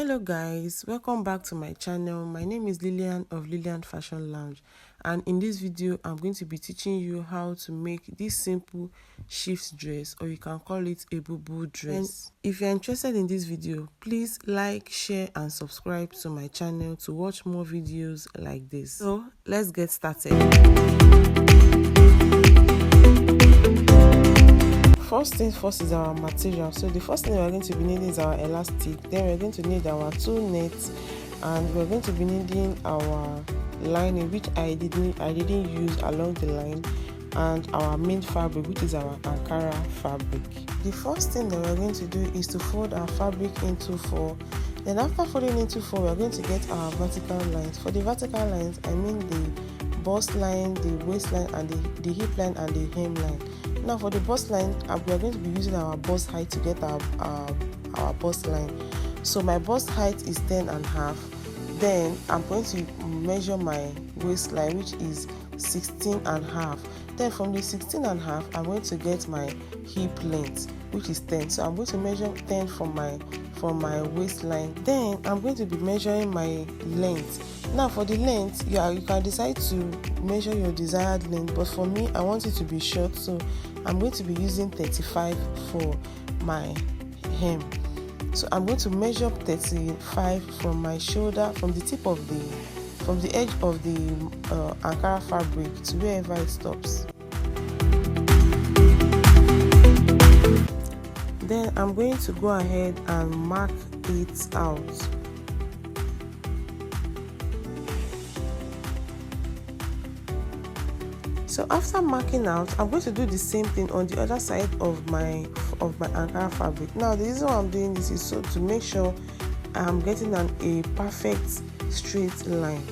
Hello guys, welcome back to my channel. My name is Lillian of Lillian Fashion Lounge, and in this video I'm going to be teaching you how to make this simple shift dress, or you can call it a Bubu dress. And if you're interested in this video, please like, share and subscribe to my channel to watch more videos like this. So let's get started. First things first is our material. So the first thing we're going to be needing is our elastic. Then we're going to need our two nets, and we're going to be needing our lining, which I didn't use along the line, and our main fabric, which is our Ankara fabric. The first thing that we're going to do is to fold our fabric into 4. Then after folding into 4, we're going to get our vertical lines. For the vertical lines, I mean the bust line, the waistline, and the hip line and the hem line. Now for the bust line, we are going to be using our bust height to get our bust line. So my bust height is 10.5. Then I'm going to measure my waistline, which is 16.5. Then from the 16.5, I'm going to get my hip length, which is 10. So I'm going to measure 10 from my waistline. Then I'm going to be measuring my length. Now for the length, you can decide to measure your desired length, but for me I want it to be short, so I'm going to be using 35 for my hem. So I'm going to measure 35 from my shoulder, from the edge of the Ankara fabric to wherever it stops. Then I'm going to go ahead and mark it out. So after marking out, I'm going to do the same thing on the other side of my Ankara fabric. Now the reason why I'm doing this is so to make sure I'm getting a perfect straight line.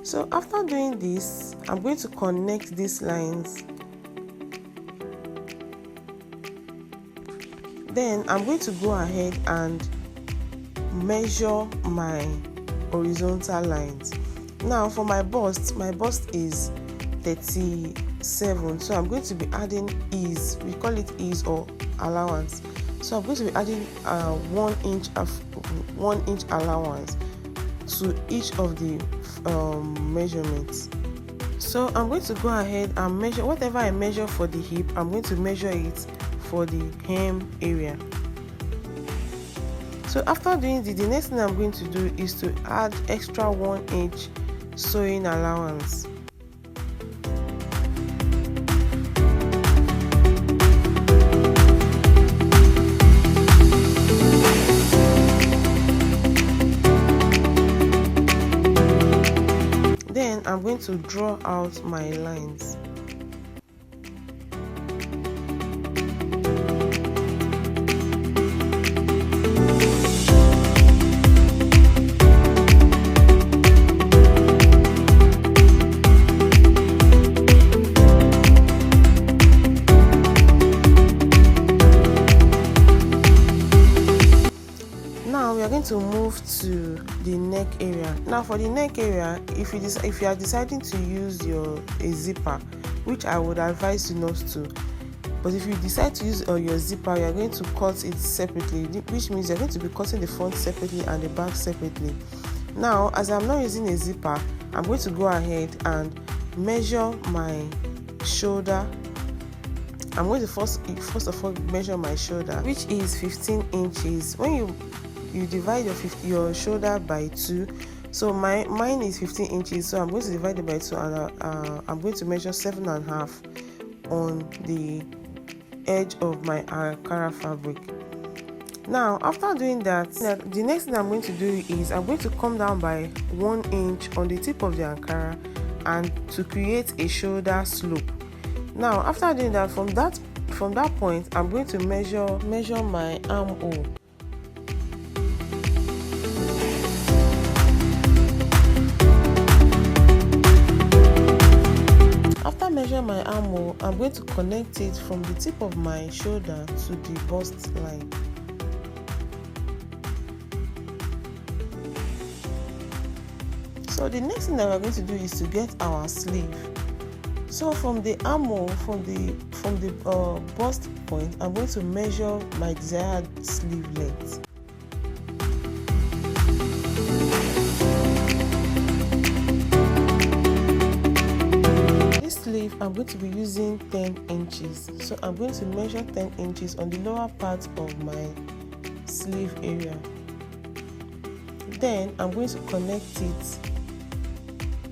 So after doing this, I'm going to connect these lines. Then I'm going to go ahead and measure my horizontal lines. Now for my bust is 37, so I'm going to be adding ease. We call it ease or allowance. So I'm going to be adding 1 inch allowance to each of the measurements. So I'm going to go ahead and measure whatever I measure for the hip. I'm going to measure it for the hem area. So after doing this, the next thing I'm going to do is to add extra 1 inch sewing allowance. Then I'm going to draw out my lines. Now we are going to move to the neck area. Now for the neck area, if you are deciding to use a zipper, which I would advise you not to, but if you decide to use your zipper, you are going to cut it separately, which means you're going to be cutting the front separately and the back separately. Now as I'm not using a zipper, I'm going to go ahead and measure my shoulder. I'm going to first of all measure my shoulder, which is 15 inches. When you divide your shoulder by 2, so mine is 15 inches, so I'm going to divide it by 2, and I'm going to measure 7.5 on the edge of my Ankara fabric. Now after doing that, the next thing I'm going to do is I'm going to come down by 1 inch on the tip of the Ankara and to create a shoulder slope. Now after doing that, from that point, I'm going to measure my armhole. After measuring my armhole, I'm going to connect it from the tip of my shoulder to the bust line. So the next thing that we're going to do is to get our sleeve. So from the armhole, from the bust point, I'm going to measure my desired sleeve length. This sleeve, I'm going to be using 10 inches. So I'm going to measure 10 inches on the lower part of my sleeve area. Then I'm going to connect it.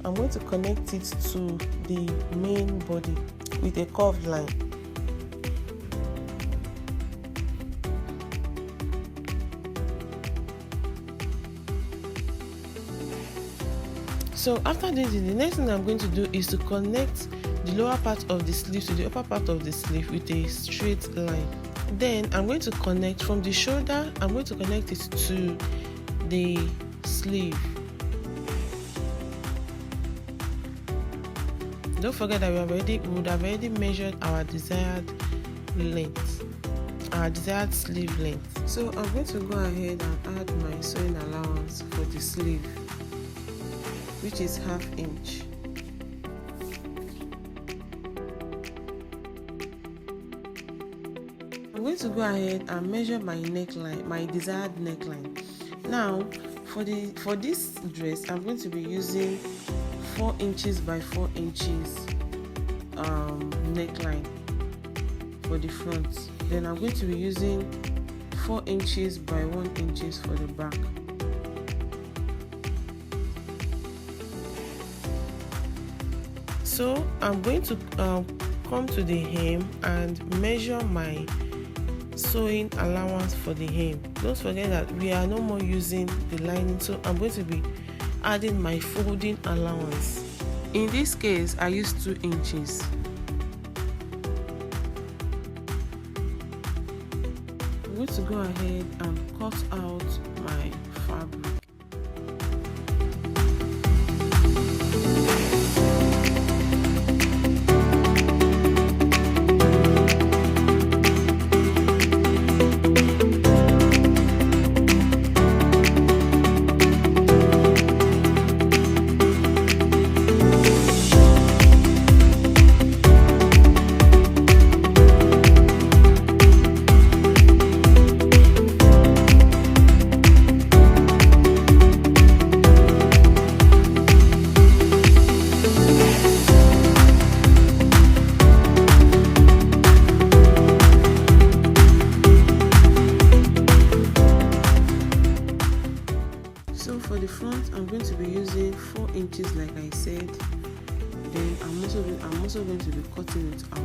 I'm going to connect it to the main body with a curved line. So after this, the next thing I'm going to do is to connect the lower part of the sleeve to the upper part of the sleeve with a straight line. Then I'm going to connect from the shoulder, I'm going to connect it to the sleeve. Don't forget that we would have already measured our desired length, our desired sleeve length. So I'm going to go ahead and add my sewing allowance for the sleeve, which is 1/2 inch. I'm going to go ahead and measure my neckline, my desired neckline. Now, for this dress, I'm going to be using 4 inches by 4 inches neckline for the front. Then I'm going to be using 4 inches by 1 inches for the back. So I'm going to come to the hem and measure my sewing allowance for the hem. Don't forget that we are no more using the lining, so I'm going to be adding my folding allowance. In this case, I use 2 inches. I'm going to go ahead and cut out my fabric. So for the front, I'm going to be using 4 inches like I said. Then I'm also going to be cutting it out.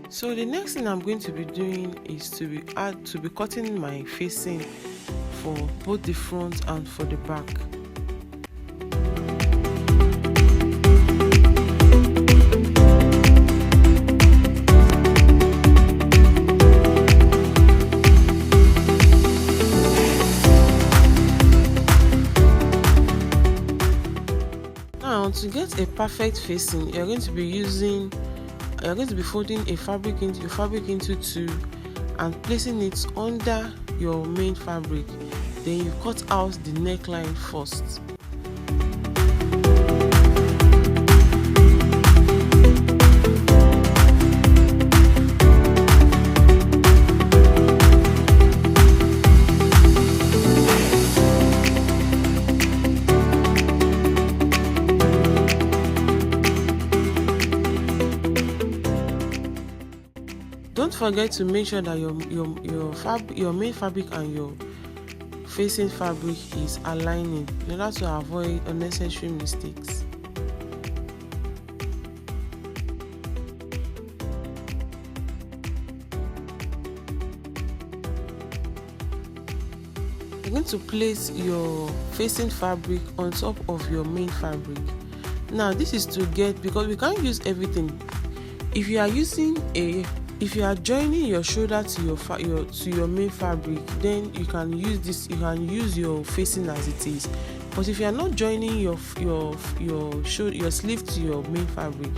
So the next thing I'm going to be doing is to be cutting my facing for both the front and for the back. Now, to get a perfect facing, you're going to be folding a fabric into two and placing it under your main fabric. Then you cut out the neckline first. Don't forget to make sure that your main fabric and your facing fabric is aligning in order to avoid unnecessary mistakes. You're going to place your facing fabric on top of your main fabric. Now this is to get, because we can't use everything. If you are using a If you are joining your shoulder to your main fabric, then you can use your facing as it is. But if you are not joining your sleeve to your main fabric,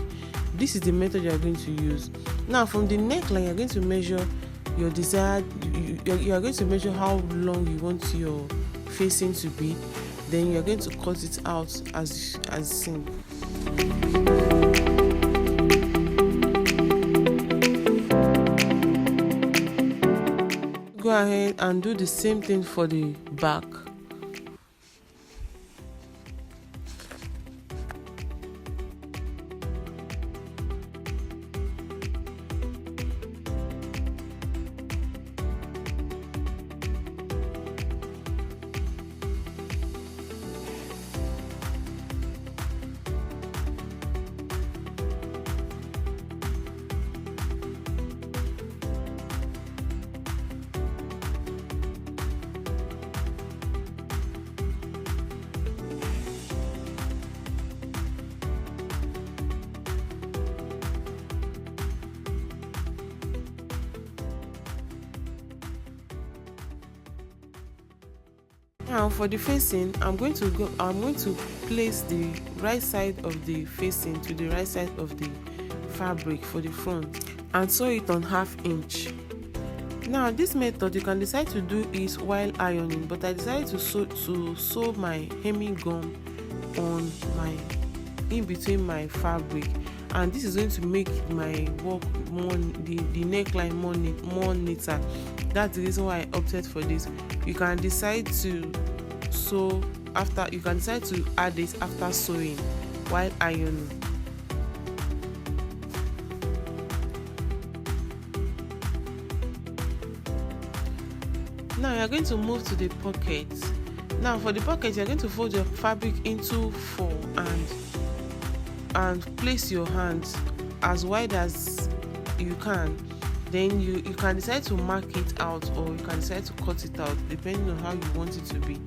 this is the method you are going to use. Now from the neckline, you are going to measure your desired. You are going to measure how long you want your facing to be. Then you are going to cut it out as seen. Go ahead and do the same thing for the back. Now for the facing, I'm going to place the right side of the facing to the right side of the fabric for the front and sew it on 1/2 inch. Now this method you can decide to do it while ironing, but I decided to sew my hemming gum on in between my fabric, and this is going to make my work the neckline more neater. That's the reason why I opted for this. You can decide to add this after sewing while ironing. Now you are going to move to the pocket. Now for the pocket, you are going to fold your fabric into 4 and place your hands as wide as you can. Then you can decide to mark it out, or you can decide to cut it out depending on how you want it to be.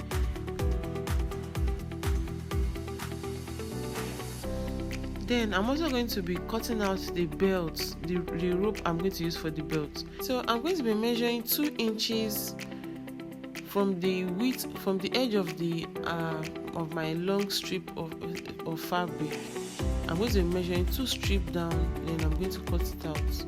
Then I'm also going to be cutting out the belt, the rope I'm going to use for the belt. So I'm going to be measuring 2 inches from the edge of my long strip of fabric. I'm going to be measuring 2 strips down, then I'm going to cut it out.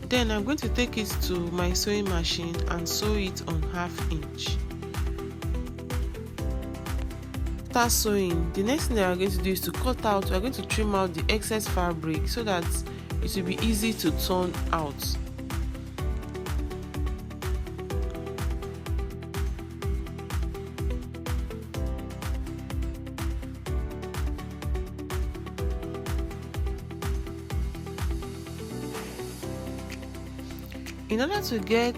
Then I'm going to take it to my sewing machine and sew it on 1/2 inch. After sewing, the next thing that we're going to do is to we're going to trim out the excess fabric so that it will be easy to turn out. In order to get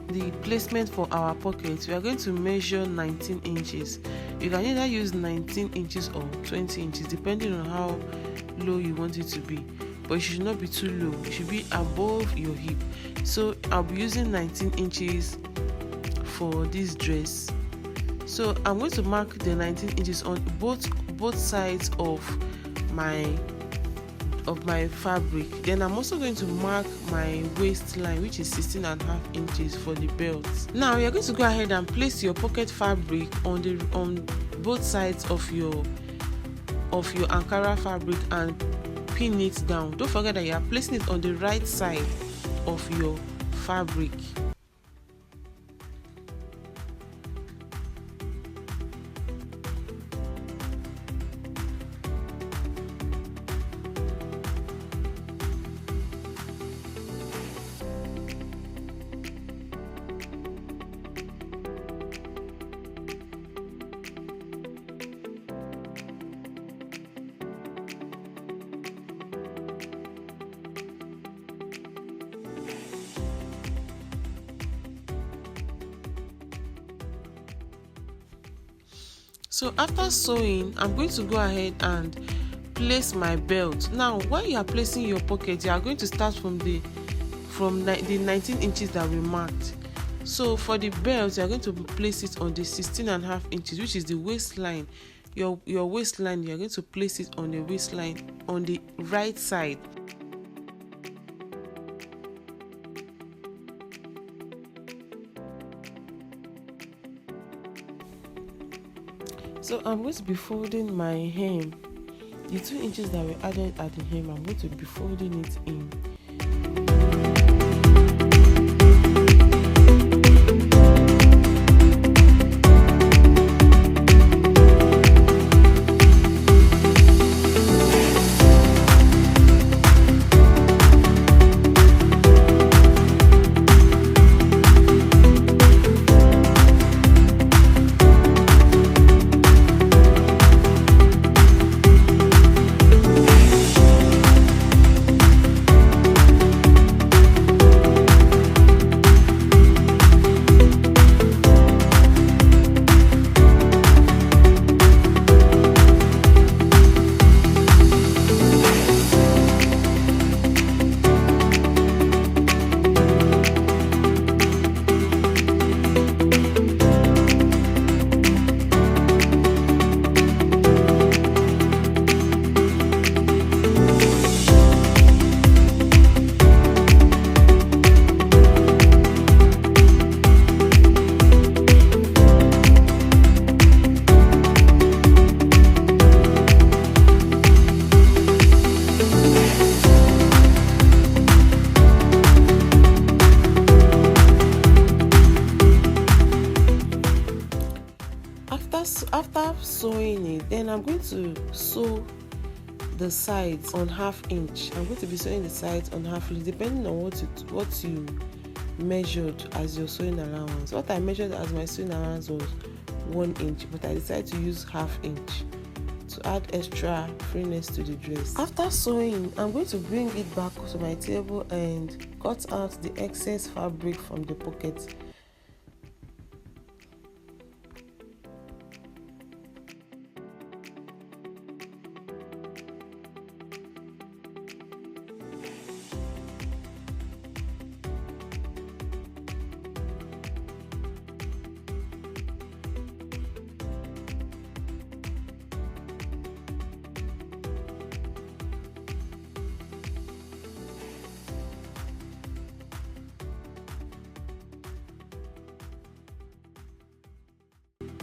the placement for our pocket, we are going to measure 19 inches. You can either use 19 inches or 20 inches depending on how low you want it to be, but it should not be too low. It should be above your hip. So I'll be using 19 inches for this dress. So I'm going to mark the 19 inches on both sides of my fabric. Then I'm also going to mark my waistline, which is 16.5 inches for the belt. Now you're going to go ahead and place your pocket fabric on both sides of your Ankara fabric and pin it down. Don't forget that you are placing it on the right side of your fabric. So after sewing, I'm going to go ahead and place my belt. Now when you are placing your pocket, you are going to start from the from the 19 inches that we marked. So for the belt, you are going to place it on the 16.5 inches, which is the waistline. Your waistline, you are going to place it on the waistline on the right side. So I'm going to be folding my hem. The 2 inches that we added at the hem, I'm going to be folding it in. After sewing it, then I'm going to sew the sides on 1/2 inch. I'm going to be sewing the sides on 1/2 inch, depending on what you measured as your sewing allowance. What I measured as my sewing allowance was 1 inch, but I decided to use 1/2 inch to add extra freeness to the dress. After sewing, I'm going to bring it back to my table and cut out the excess fabric from the pocket.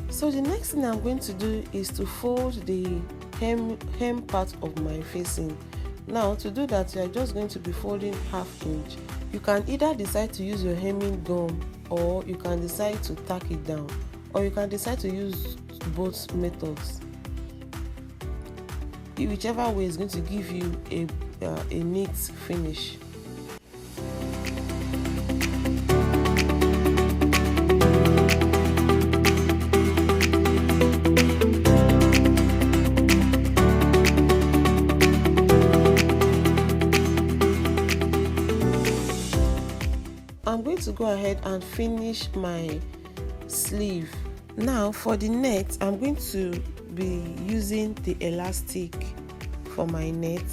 So the next thing I'm going to do is to fold the hem part of my facing. Now to do that, you are just going to be folding 1/2 inch. You can either decide to use your hemming gum, or you can decide to tack it down, or you can decide to use both methods. Whichever way is going to give you a neat finish. I'm going to go ahead and finish my sleeve. Now for the net, I'm going to be using the elastic for my net.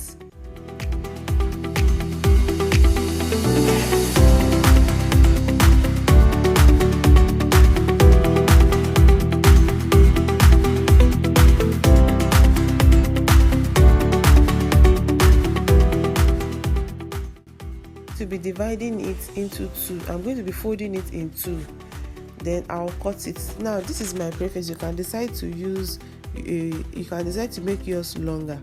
To be dividing it into two. I'm going to be folding it in two, then I'll cut it. Now this is my preference. You can decide to make yours longer.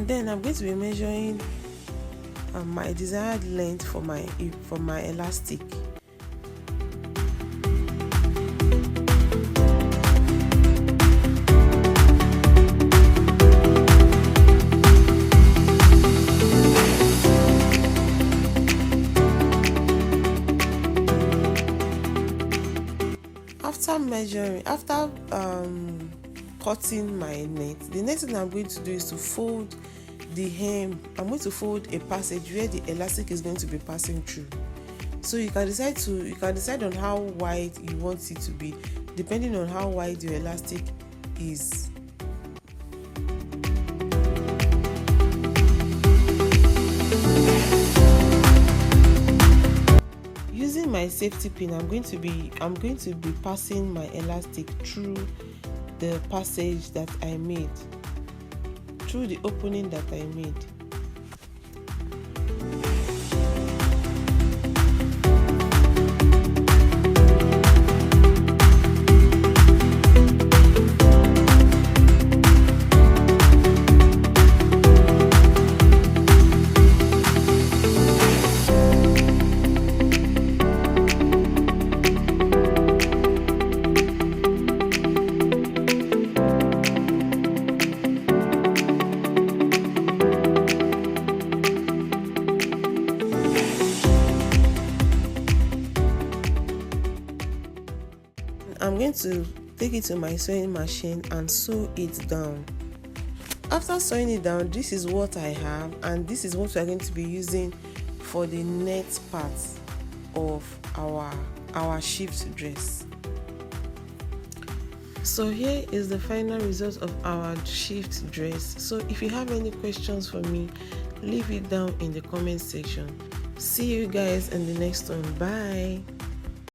and then I'm going to be measuring my desired length for my elastic. After cutting my net, the next thing I'm going to do is to fold the hem. I'm going to fold a passage where the elastic is going to be passing through. So you can decide on how wide you want it to be, depending on how wide your elastic is. Using my safety pin, I'm going to be passing my elastic through the passage that I made, through the opening that I made. I'm going to take it to my sewing machine and sew it down. After sewing it down, this is what I have, and this is what we are going to be using for the net part of our shift dress. So here is the final result of our shift dress. So if you have any questions for me, leave it down in the comment section. See you guys in the next one. Bye.